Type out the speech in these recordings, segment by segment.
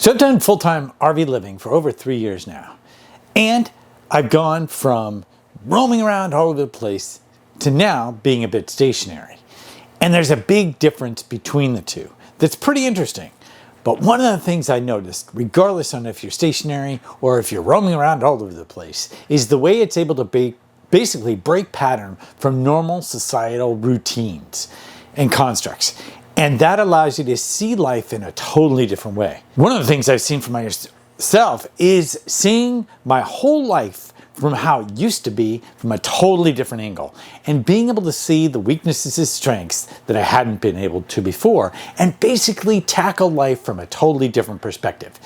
So I've done full-time RV living for over 3 years now. And I've gone from roaming around all over the place to now being a bit stationary. And there's a big difference between the two that's pretty interesting. But one of the things I noticed, regardless on if you're stationary or if you're roaming around all over the place, is the way it's able to basically break pattern from normal societal routines and constructs. And that allows you to see life in a totally different way. One of the things I've seen for myself is seeing my whole life from how it used to be from a totally different angle, and being able to see the weaknesses and strengths that I hadn't been able to before, and basically tackle life from a totally different perspective.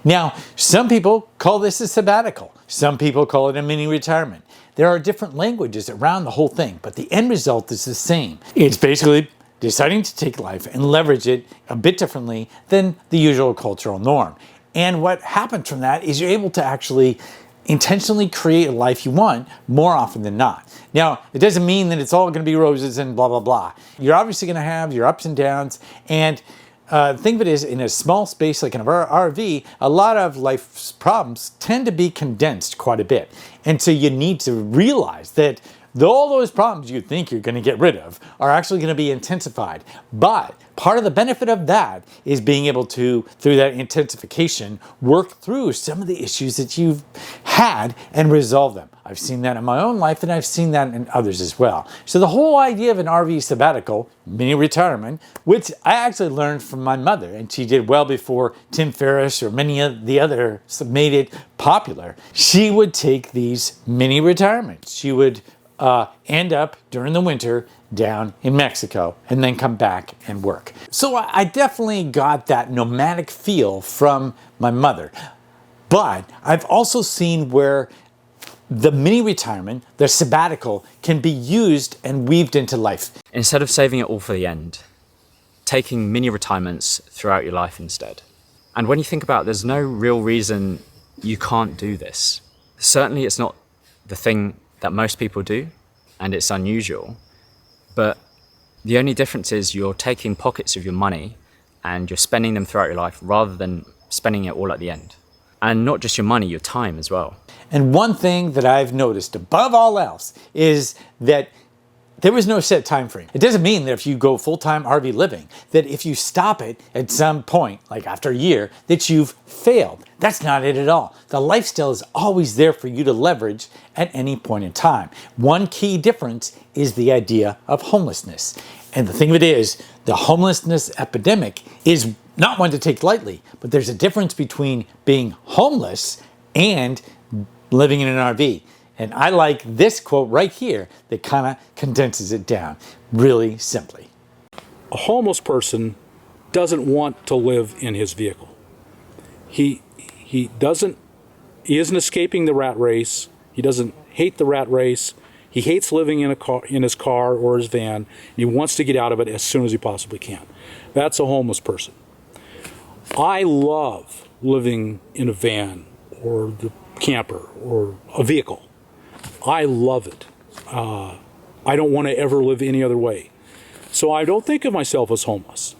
Now, some people call this a sabbatical. Some people call it a mini retirement. There are different languages around the whole thing, but the end result is the same. It's basically deciding to take life and leverage it a bit differently than the usual cultural norm. And what happens from that is you're able to actually intentionally create a life you want more often than not. Now, it doesn't mean that it's all going to be roses and blah, blah, blah. You're obviously going to have your ups and downs. And the thing of it is, in a small space like an RV, a lot of life's problems tend to be condensed quite a bit. And so you need to realize that all those problems you think you're going to get rid of are actually going to be intensified. But part of the benefit of that is being able to, through that intensification, work through some of the issues that you've had and resolve them. I've seen that in my own life, and I've seen that in others as well. So the whole idea of an RV sabbatical, mini retirement, which I actually learned from my mother, and she did well before Tim Ferriss or many of the others made it popular. She would take these mini retirements. She would end up during the winter down in Mexico and then come back and work. So I definitely got that nomadic feel from my mother. But I've also seen where the mini retirement, the sabbatical, can be used and weaved into life. Instead of saving it all for the end, taking mini retirements throughout your life instead. And when you think about it, there's no real reason you can't do this. Certainly it's not the thing that most people do, and it's unusual, but the only difference is you're taking pockets of your money and you're spending them throughout your life rather than spending it all at the end. And not just your money, your time as well. And one thing that I've noticed above all else is that there was no set time frame. It doesn't mean that if you go full-time RV living, that if you stop it at some point, like after a year, that you've failed. That's not it at all. The lifestyle is always there for you to leverage at any point in time. One key difference is the idea of homelessness. And the thing of it is, the homelessness epidemic is not one to take lightly, but there's a difference between being homeless and living in an RV. And I like this quote right here that kind of condenses it down really simply. A homeless person doesn't want to live in his vehicle. He isn't escaping the rat race. He doesn't hate the rat race. He hates living in his car or his van. He wants to get out of it as soon as he possibly can. That's a homeless person. I love living in a van or the camper or a vehicle. I love it. I don't want to ever live any other way. So I don't think of myself as homeless.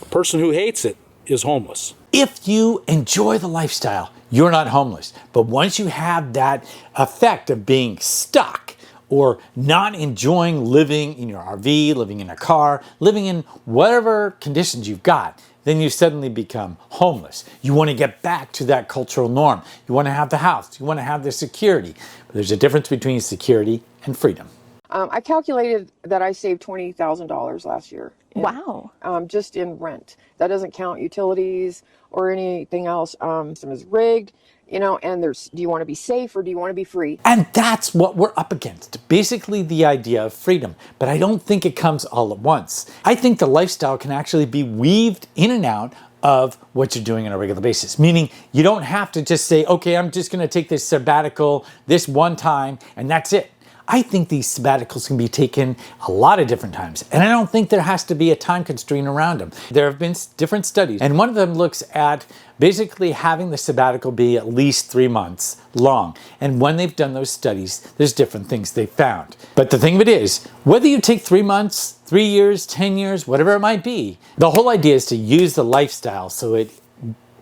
A person who hates it is homeless. If you enjoy the lifestyle, you're not homeless. But once you have that effect of being stuck or not enjoying living in your RV, living in a car, living in whatever conditions you've got, then you suddenly become homeless. You want to get back to that cultural norm. You want to have the house. You want to have the security. But there's a difference between security and freedom. I calculated that I saved $20,000 last year. Wow. Just in rent. That doesn't count utilities or anything else. System is rigged, and do you want to be safe or do you want to be free? And that's what we're up against. Basically the idea of freedom. But I don't think it comes all at once. I think the lifestyle can actually be weaved in and out of what you're doing on a regular basis. Meaning you don't have to just say, okay, I'm just going to take this sabbatical this one time and that's it. I think these sabbaticals can be taken a lot of different times, and I don't think there has to be a time constraint around them. There have been different studies, and one of them looks at basically having the sabbatical be at least 3 months long. And when they've done those studies, there's different things they found. But the thing of it is, whether you take 3 months, 3 years, 10 years, whatever it might be, the whole idea is to use the lifestyle so it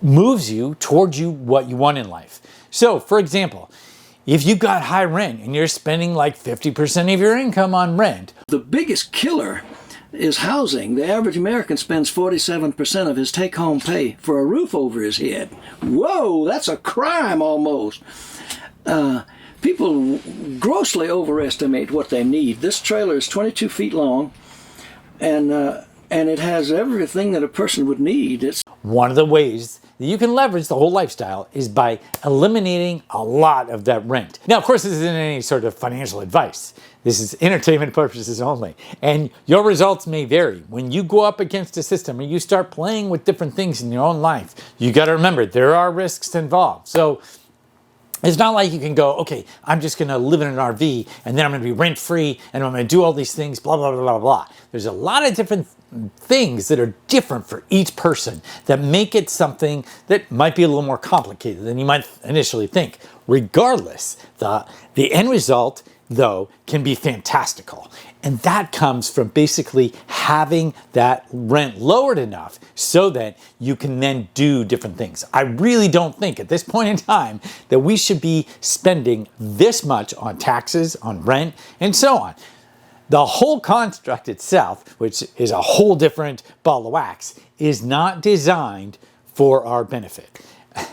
moves you towards what you want in life. So, for example, if you've got high rent and you're spending like 50% of your income on rent. The biggest killer is housing. The average American spends 47% of his take-home pay for a roof over his head. Whoa, that's a crime almost. People grossly overestimate what they need. This trailer is 22 feet long, and it has everything that a person would need. It's one of the ways that you can leverage the whole lifestyle is by eliminating a lot of that rent. Now, of course, this isn't any sort of financial advice. This is entertainment purposes only. And your results may vary. When you go up against a system or you start playing with different things in your own life, you got to remember there are risks involved. So it's not like you can go, okay, I'm just going to live in an RV and then I'm going to be rent free and I'm going to do all these things, blah, blah, blah, blah, blah. There's a lot of different things that are different for each person that make it something that might be a little more complicated than you might initially think. Regardless, the end result, though, can be fantastical. And that comes from basically having that rent lowered enough so that you can then do different things. I really don't think at this point in time that we should be spending this much on taxes, on rent, and so on. The whole construct itself, which is a whole different ball of wax, is not designed for our benefit,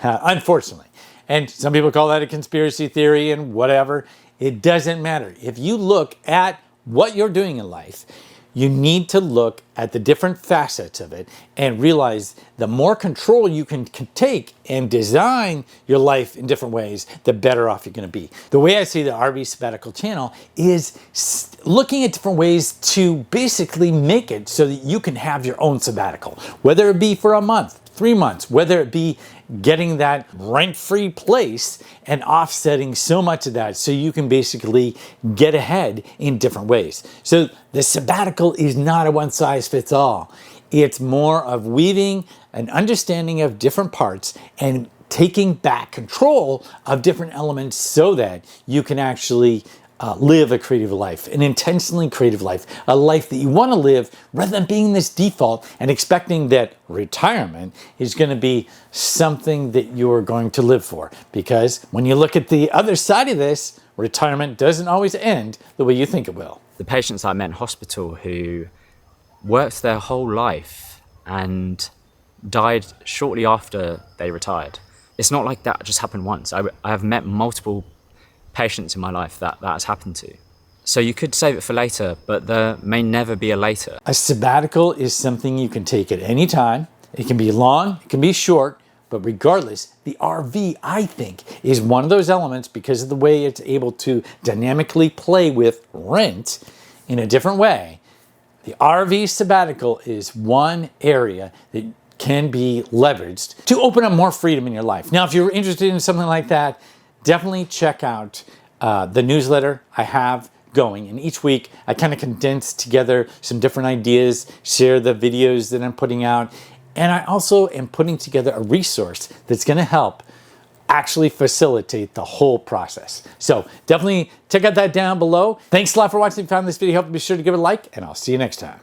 unfortunately. And some people call that a conspiracy theory and whatever. It doesn't matter. If you look at what you're doing in life, you need to look at the different facets of it and realize the more control you can take and design your life in different ways, the better off you're going to be. The way I see the RV Sabbatical channel is looking at different ways to basically make it so that you can have your own sabbatical, whether it be for a month, 3 months, whether it be getting that rent-free place and offsetting so much of that so you can basically get ahead in different ways. So the sabbatical is not a one-size-fits-all. It's more of weaving an understanding of different parts and taking back control of different elements so that you can actually live a creative life, an intentionally creative life, a life that you want to live rather than being this default and expecting that retirement is going to be something that you're going to live for. Because when you look at the other side of this, retirement doesn't always end the way you think it will. The patients I met in hospital who worked their whole life and died shortly after they retired. It's not like that just happened once. I have met multiple patients in my life that has happened to. So you could save it for later, but there may never be a later. A sabbatical is something you can take at any time. It can be long, it can be short, but regardless, the RV, I think, is one of those elements because of the way it's able to dynamically play with rent in a different way. The RV sabbatical is one area that can be leveraged to open up more freedom in your life. Now, if you're interested in something like that, definitely check out the newsletter I have going. And each week, I kind of condense together some different ideas, share the videos that I'm putting out. And I also am putting together a resource that's going to help actually facilitate the whole process. So definitely check out that down below. Thanks a lot for watching. If you found this video helpful, be sure to give it a like, and I'll see you next time.